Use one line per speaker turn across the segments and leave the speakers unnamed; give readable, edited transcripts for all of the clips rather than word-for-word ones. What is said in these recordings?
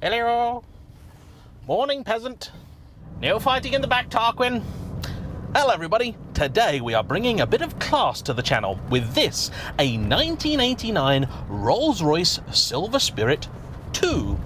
Hello. Morning, peasant. No fighting in the back, Tarquin. Hello, everybody. Today we are bringing a bit of class to the channel with this, a 1989 Rolls Royce Silver Spirit 2.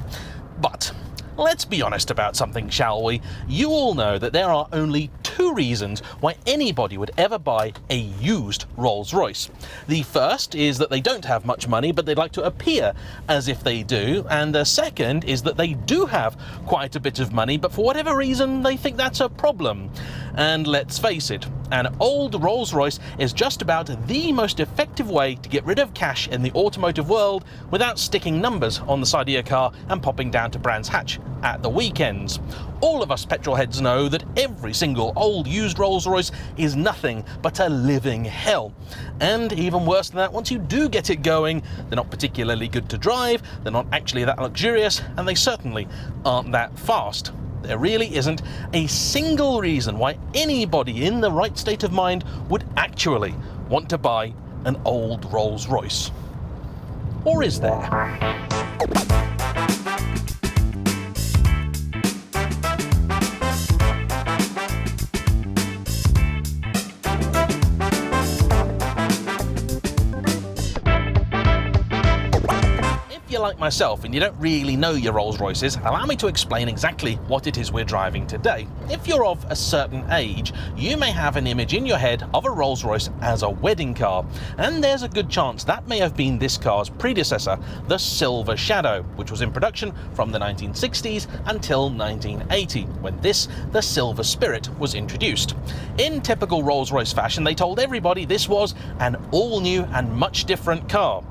But let's be honest about something, shall we? You all know that there are only two reasons why anybody would ever buy a used Rolls Royce. The first is that they don't have much money, but they'd like to appear as if they do. And the second is that they do have quite a bit of money, but for whatever reason, they think that's a problem. And let's face it, an old Rolls Royce is just about the most effective way to get rid of cash in the automotive world without sticking numbers on the side of your car and popping down to Brands Hatch at the weekends. All of us petrol heads know that every single old used Rolls Royce is nothing but a living hell. And even worse than that, once you do get it going, they're not particularly good to drive, they're not actually that luxurious, and they certainly aren't that fast. There really isn't a single reason why anybody in the right state of mind would actually want to buy an old Rolls Royce. Or is there? Like myself and you don't really know your Rolls Royces, allow me to explain exactly what it is we're driving today. If you're of a certain age, you may have an image in your head of a Rolls Royce as a wedding car, and there's a good chance that may have been this car's predecessor, the Silver Shadow, which was in production from the 1960s until 1980, when the Silver Spirit, was introduced. In typical Rolls Royce fashion, they told everybody this was an all-new and much different car.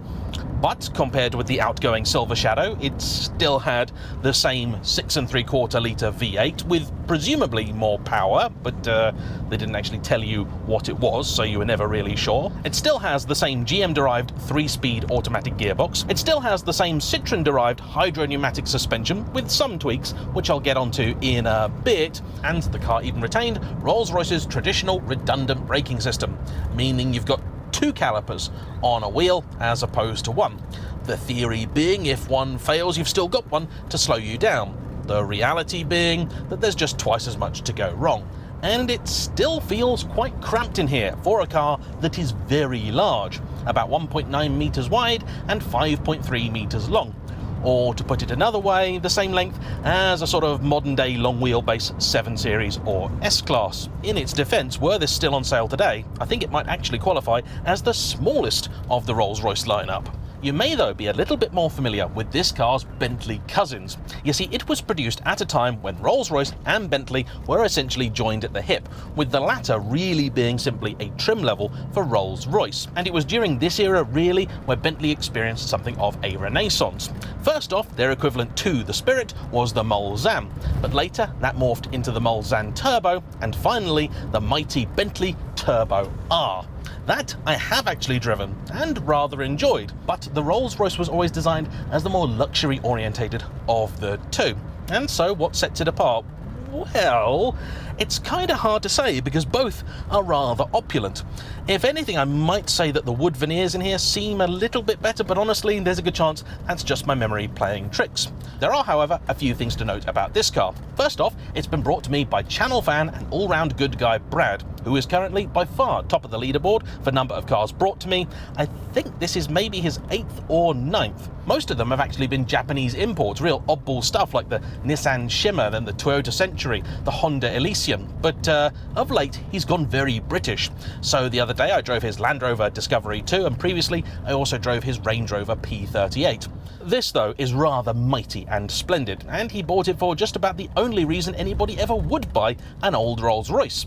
But compared with the outgoing Silver Shadow, it still had the same 6 3/4 litre V8 with presumably more power, but they didn't actually tell you what it was, so you were never really sure. It still has the same GM-derived 3-speed automatic gearbox. It still has the same Citroen-derived hydro-pneumatic suspension with some tweaks, which I'll get onto in a bit, and the car even retained Rolls-Royce's traditional redundant braking system, meaning you've got 2 calipers on a wheel as opposed to 1. The theory being if one fails, you've still got one to slow you down. The reality being that there's just twice as much to go wrong. And it still feels quite cramped in here for a car that is very large, about 1.9 metres wide and 5.3 metres long. Or to put it another way, the same length as a sort of modern-day long wheelbase 7 Series or S-Class. In its defence, were this still on sale today, I think it might actually qualify as the smallest of the Rolls-Royce lineup. You may, though, be a little bit more familiar with this car's Bentley cousins. You see, it was produced at a time when Rolls-Royce and Bentley were essentially joined at the hip, with the latter really being simply a trim level for Rolls-Royce. And it was during this era, really, where Bentley experienced something of a renaissance. First off, their equivalent to the Spirit was the Mulsanne, but later that morphed into the Mulsanne Turbo, and finally the mighty Bentley Turbo R. That I have actually driven and rather enjoyed, but the Rolls-Royce was always designed as the more luxury-orientated of the two. And so what sets it apart? Well, it's kind of hard to say because both are rather opulent. If anything, I might say that the wood veneers in here seem a little bit better, but honestly, there's a good chance that's just my memory playing tricks. There are, however, a few things to note about this car. First off, it's been brought to me by channel fan and all-round good guy Brad, who is currently by far top of the leaderboard for number of cars brought to me. I think this is maybe his 8th or 9th. Most of them have actually been Japanese imports, real oddball stuff like the Nissan Shimmer, then the Toyota Century, the Honda Elysium, but of late he's gone very British. So the other day I drove his Land Rover Discovery 2, and previously I also drove his Range Rover P38. This, though, is rather mighty and splendid, and he bought it for just about the only reason anybody ever would buy an old Rolls Royce.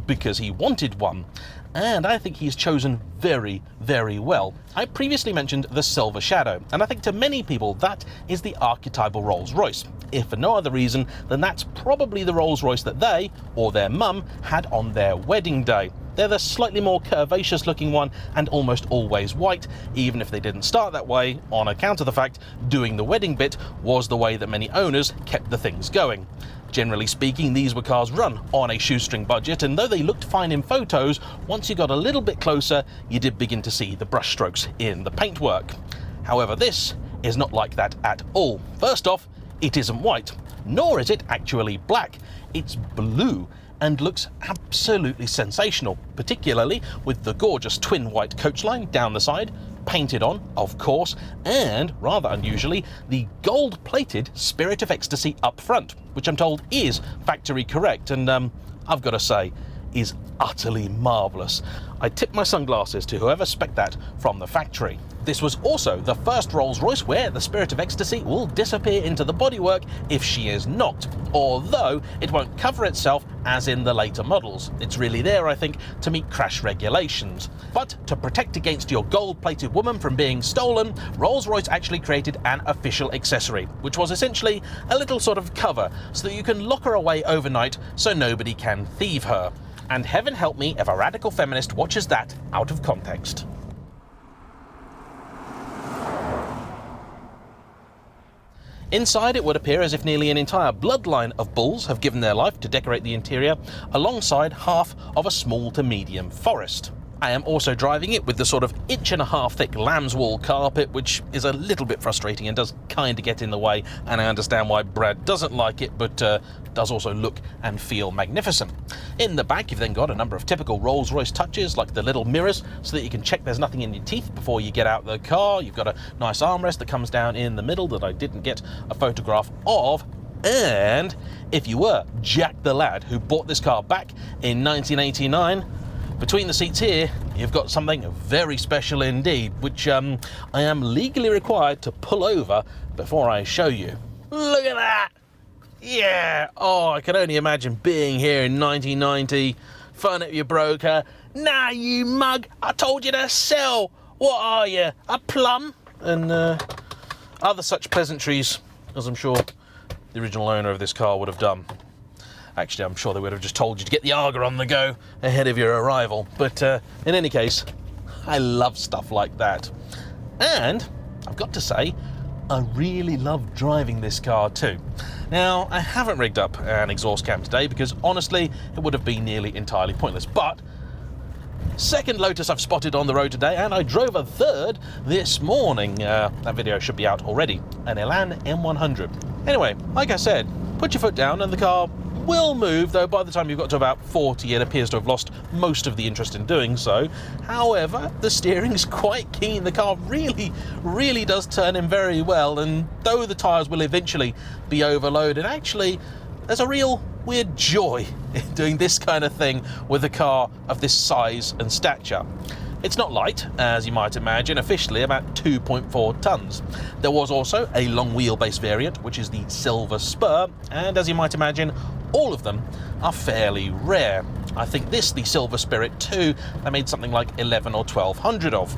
Because he wanted one. And I think he's chosen very, very well. I previously mentioned the Silver Shadow, and I think to many people that is the archetypal Rolls Royce. If for no other reason, then that's probably the Rolls Royce that they, or their mum, had on their wedding day. They're the slightly more curvaceous looking one and almost always white, even if they didn't start that way, on account of the fact doing the wedding bit was the way that many owners kept the things going. Generally speaking, these were cars run on a shoestring budget, and though they looked fine in photos, once you got a little bit closer, you did begin to see the brushstrokes in the paintwork. However, this is not like that at all. First off, It isn't white, nor is it actually black. It's blue and looks absolutely sensational, particularly with the gorgeous twin white coachline down the side, painted on, of course, and, rather unusually, the gold-plated Spirit of Ecstasy up front, which I'm told is factory correct, and I've got to say, is utterly marvellous. I tip my sunglasses to whoever spec'd that from the factory. This was also the first Rolls Royce where the Spirit of Ecstasy will disappear into the bodywork if she is knocked, although it won't cover itself as in the later models. It's really there, I think, to meet crash regulations. But to protect against your gold-plated woman from being stolen, Rolls-Royce actually created an official accessory, which was essentially a little sort of cover so that you can lock her away overnight so nobody can thieve her. And heaven help me if a radical feminist watches that out of context. Inside, it would appear as if nearly an entire bloodline of bulls have given their life to decorate the interior, alongside half of a small to medium forest. I am also driving it with the sort of 1.5 inch thick lamb's wool carpet, which is a little bit frustrating and does kind of get in the way, and I understand why Brad doesn't like it, but does also look and feel magnificent. In the back, you've then got a number of typical Rolls-Royce touches, like the little mirrors, so that you can check there's nothing in your teeth before you get out of the car. You've got a nice armrest that comes down in the middle that I didn't get a photograph of. And if you were Jack the lad who bought this car back in 1989, between the seats here, you've got something very special indeed, which I am legally required to pull over before I show you. Look at that! Yeah! Oh, I can only imagine being here in 1990, phone up your broker. Nah, you mug! I told you to sell! What are you, a plum? And other such pleasantries, as I'm sure the original owner of this car would have done. Actually, I'm sure they would have just told you to get the Arga on the go ahead of your arrival. But in any case, I love stuff like that. And I've got to say, I really love driving this car too. Now, I haven't rigged up an exhaust cam today because honestly, it would have been nearly entirely pointless. But second Lotus I've spotted on the road today, and I drove a third this morning. That video should be out already. An Elan M100. Anyway, like I said, put your foot down and the car will move, though by the time you've got to about 40 it appears to have lost most of the interest in doing so. However, the steering's quite keen. The car really does turn in very well, and though the tyres will eventually be overloaded, actually there's a real weird joy in doing this kind of thing with a car of this size and stature. It's not light, as you might imagine, officially about 2.4 tonnes. There was also a long wheelbase variant, which is the Silver Spur, and as you might imagine, all of them are fairly rare. I think this, the Silver Spirit 2, they made something like 11 or 1200 of.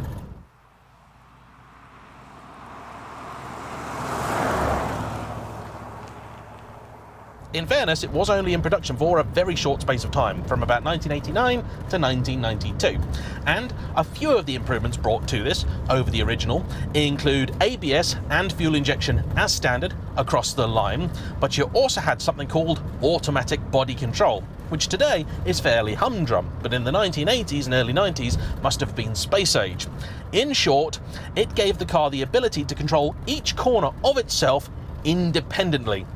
In fairness, it was only in production for a very short space of time, from about 1989 to 1992. And a few of the improvements brought to this over the original include ABS and fuel injection as standard across the line, but you also had something called automatic body control, which today is fairly humdrum, but in the 1980s and early 90s must have been space age. In short, it gave the car the ability to control each corner of itself independently.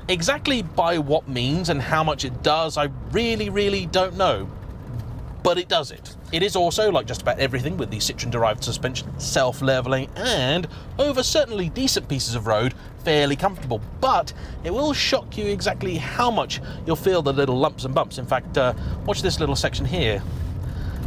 Exactly by what means and how much it does, I really don't know, but it does it. It is also, like just about everything with the Citroen-derived suspension, self-leveling and, over certainly decent pieces of road, fairly comfortable, but it will shock you exactly how much you'll feel the little lumps and bumps. In fact, watch this little section here.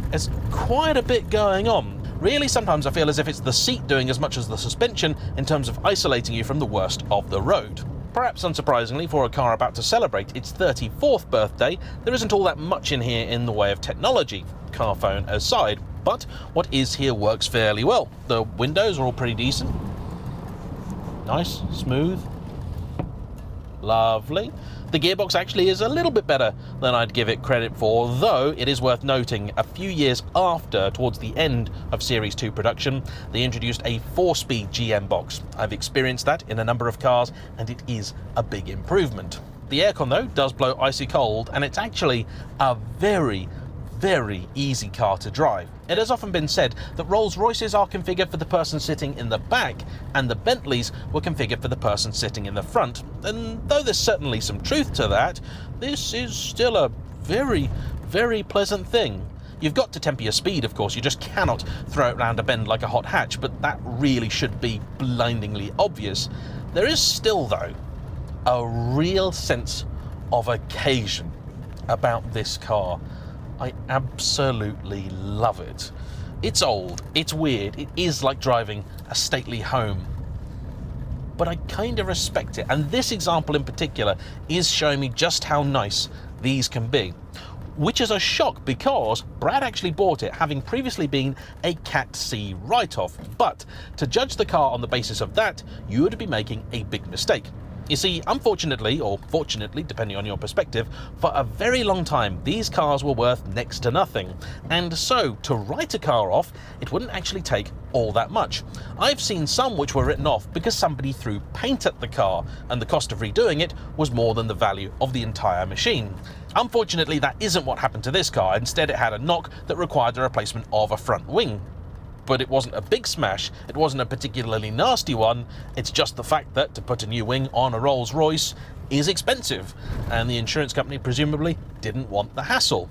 There's quite a bit going on. Really, sometimes I feel as if it's the seat doing as much as the suspension in terms of isolating you from the worst of the road. Perhaps unsurprisingly, for a car about to celebrate its 34th birthday, there isn't all that much in here in the way of technology, car phone aside, but what is here works fairly well. The windows are all pretty decent. Nice, smooth, lovely. The gearbox actually is a little bit better than I'd give it credit for, though it is worth noting a few years after, towards the end of Series 2 production, they introduced a 4-speed GM box. I've experienced that in a number of cars, and it is a big improvement. The aircon, though, does blow icy cold, and it's actually a very very easy car to drive. It has often been said that Rolls Royces are configured for the person sitting in the back and the Bentleys were configured for the person sitting in the front. And though there's certainly some truth to that, this is still a very, very pleasant thing. You've got to temper your speed, of course, you just cannot throw it round a bend like a hot hatch, but that really should be blindingly obvious. There is still, though, a real sense of occasion about this car. I absolutely love it. It's old, it's weird, it is like driving a stately home, but I kind of respect it, and this example in particular is showing me just how nice these can be. Which is a shock because Brad actually bought it having previously been a Cat C write-off, but to judge the car on the basis of that, you would be making a big mistake. You see, unfortunately, or fortunately, depending on your perspective, for a very long time, these cars were worth next to nothing. And so, to write a car off, it wouldn't actually take all that much. I've seen some which were written off because somebody threw paint at the car, and the cost of redoing it was more than the value of the entire machine. Unfortunately, that isn't what happened to this car. Instead, it had a knock that required the replacement of a front wing. But it wasn't a big smash, it wasn't a particularly nasty one, it's just the fact that to put a new wing on a Rolls Royce is expensive, and the insurance company presumably didn't want the hassle.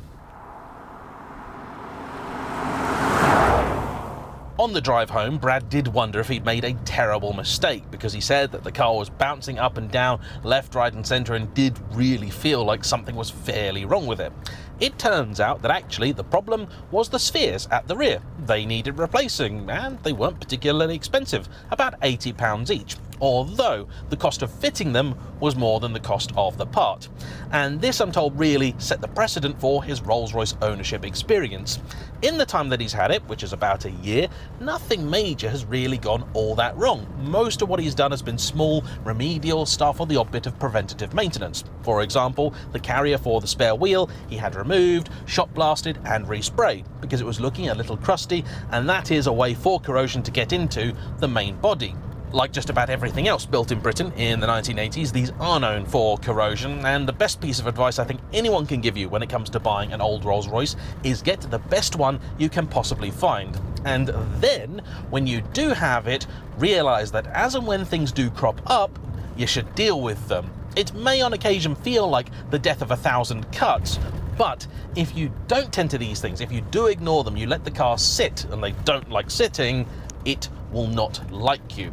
On the drive home, Brad did wonder if he'd made a terrible mistake, because he said that the car was bouncing up and down, left, right and centre, and did really feel like something was fairly wrong with it. It turns out that actually the problem was the spheres at the rear. They needed replacing, and they weren't particularly expensive, about £80 each, although the cost of fitting them was more than the cost of the part. And this, I'm told, really set the precedent for his Rolls-Royce ownership experience. In the time that he's had it, which is about a year, nothing major has really gone all that wrong. Most of what he's done has been small, remedial stuff or the odd bit of preventative maintenance. For example, the carrier for the spare wheel he had removed, shot blasted and resprayed because it was looking a little crusty, and that is a way for corrosion to get into the main body. Like just about everything else built in Britain in the 1980s, these are known for corrosion, and the best piece of advice I think anyone can give you when it comes to buying an old Rolls Royce is get the best one you can possibly find. And then, when you do have it, realise that as and when things do crop up, you should deal with them. It may on occasion feel like the death of 1,000 cuts, but if you don't tend to these things, if you do ignore them, you let the car sit, and they don't like sitting, it will not like you.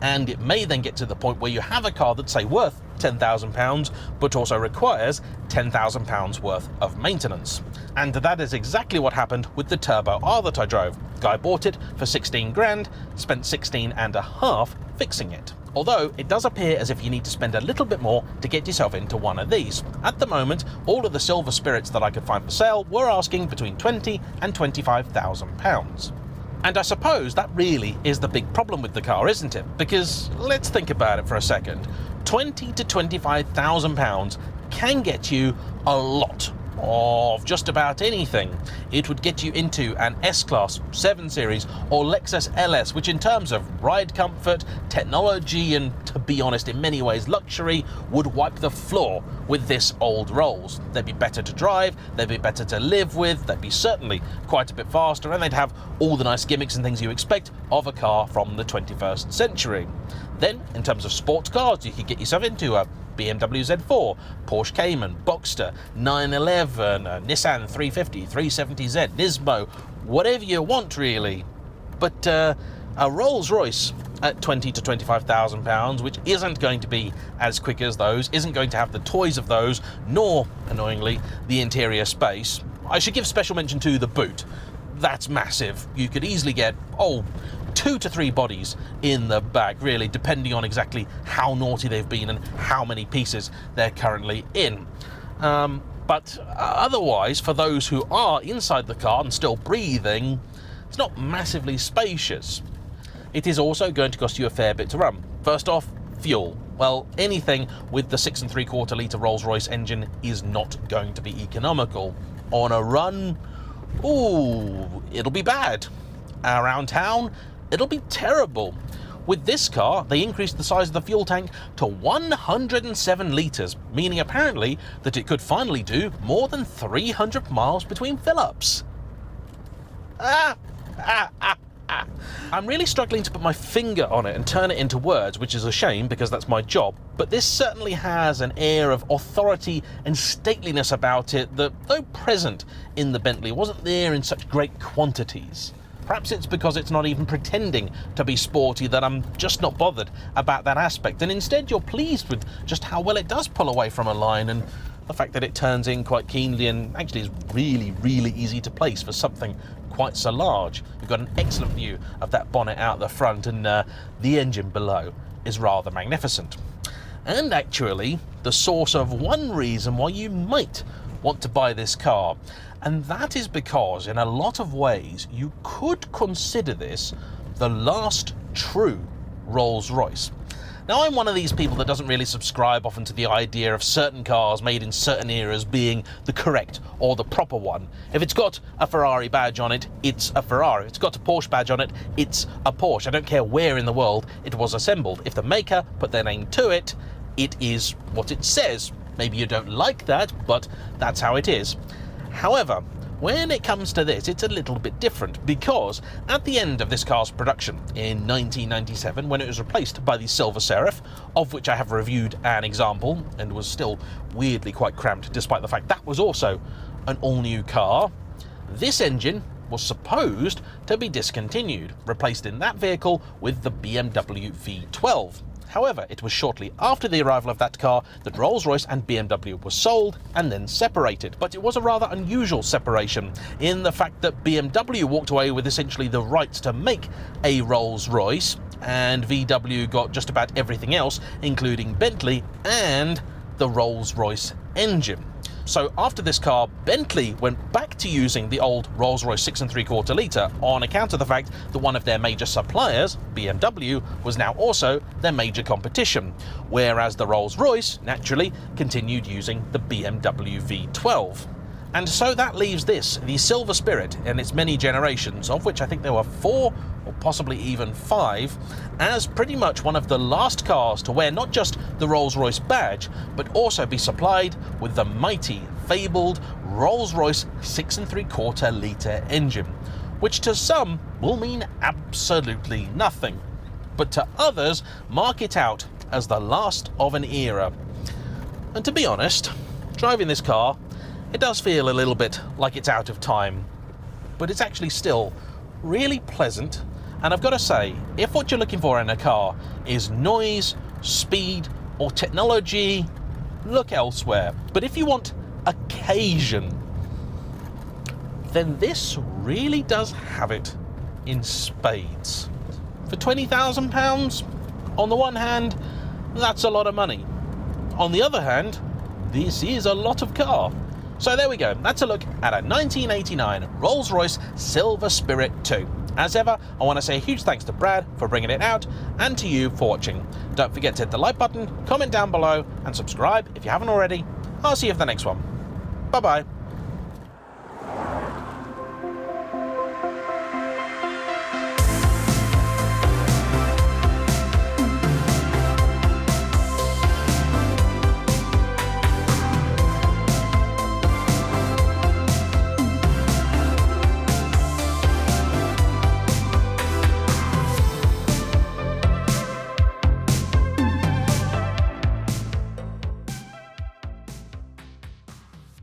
And it may then get to the point where you have a car that's, say, worth £10,000, but also requires £10,000 worth of maintenance. And that is exactly what happened with the Turbo R that I drove. Guy bought it for 16 grand, spent 16 and a half fixing it. Although it does appear as if you need to spend a little bit more to get yourself into one of these. At the moment, all of the silver spirits that I could find for sale were asking between £20,000 and £25,000. And I suppose that really is the big problem with the car, isn't it? Because let's think about it for a second. £20,000 to £25,000 can get you a lot of just about anything. It would get you into an S-Class, 7 Series or Lexus LS, which in terms of ride comfort, technology and, to be honest, in many ways luxury, would wipe the floor with this old Rolls. They'd be better to drive, they'd be better to live with, they'd be certainly quite a bit faster, and they'd have all the nice gimmicks and things you expect of a car from the 21st century. Then, in terms of sports cars, you could get yourself into a BMW Z4, Porsche Cayman, Boxster, 911, Nissan 350, 370Z, Nismo, whatever you want really. But a Rolls Royce at £20,000 to £25,000, which isn't going to be as quick as those, isn't going to have the toys of those, nor, annoyingly, the interior space. I should give special mention to the boot. That's massive. You could easily get, 2 to 3 bodies in the back, really, depending on exactly how naughty they've been and how many pieces they're currently in. But otherwise, for those who are inside the car and still breathing, it's not massively spacious. It is also going to cost you a fair bit to run. First off, fuel. Well, anything with the 6 3/4 litre Rolls-Royce engine is not going to be economical. On a run, it'll be bad. Around town, it'll be terrible. With this car, they increased the size of the fuel tank to 107 litres, meaning apparently that it could finally do more than 300 miles between fill-ups. I'm really struggling to put my finger on it and turn it into words, which is a shame because that's my job, but this certainly has an air of authority and stateliness about it that, though present in the Bentley, wasn't there in such great quantities. Perhaps it's because it's not even pretending to be sporty that I'm just not bothered about that aspect, and instead you're pleased with just how well it does pull away from a line, and the fact that it turns in quite keenly and actually is really, really easy to place for something quite so large. You've got an excellent view of that bonnet out the front, and the engine below is rather magnificent. And actually the source of one reason why you might want to buy this car, and that is because in a lot of ways you could consider this the last true Rolls Royce. Now, I'm one of these people that doesn't really subscribe often to the idea of certain cars made in certain eras being the correct or the proper one. If it's got a Ferrari badge on it, it's a Ferrari. If it's got a Porsche badge on it, it's a Porsche. I don't care where in the world it was assembled. If the maker put their name to it, it is what it says. Maybe you don't like that, but that's how it is. However, when it comes to this, it's a little bit different, because at the end of this car's production in 1997, when it was replaced by the Silver Serif, of which I have reviewed an example and was still weirdly quite cramped despite the fact that was also an all-new car, this engine was supposed to be discontinued, replaced in that vehicle with the BMW V12. However, it was shortly after the arrival of that car that Rolls-Royce and BMW were sold and then separated. But it was a rather unusual separation in the fact that BMW walked away with essentially the rights to make a Rolls-Royce, and VW got just about everything else, including Bentley and the Rolls-Royce engine. So after this car, Bentley went back to using the old Rolls-Royce 6 3/4 litre on account of the fact that one of their major suppliers, BMW, was now also their major competition, whereas the Rolls-Royce, naturally, continued using the BMW V12. And so that leaves this, the Silver Spirit, in its many generations, of which I think there were 4 or possibly even 5, as pretty much one of the last cars to wear not just the Rolls-Royce badge, but also be supplied with the mighty, fabled Rolls-Royce 6 3/4 litre engine, which to some will mean absolutely nothing, but to others mark it out as the last of an era. And to be honest, driving this car, it does feel a little bit like it's out of time, but it's actually still really pleasant. And I've got to say, if what you're looking for in a car is noise, speed, or technology, look elsewhere. But if you want occasion, then this really does have it in spades. For £20,000, on the one hand, that's a lot of money. On the other hand, this is a lot of car. So there we go, that's a look at a 1989 Rolls-Royce Silver Spirit 2. As ever, I want to say a huge thanks to Brad for bringing it out, and to you for watching. Don't forget to hit the like button, comment down below, and subscribe if you haven't already. I'll see you for the next one. Bye bye.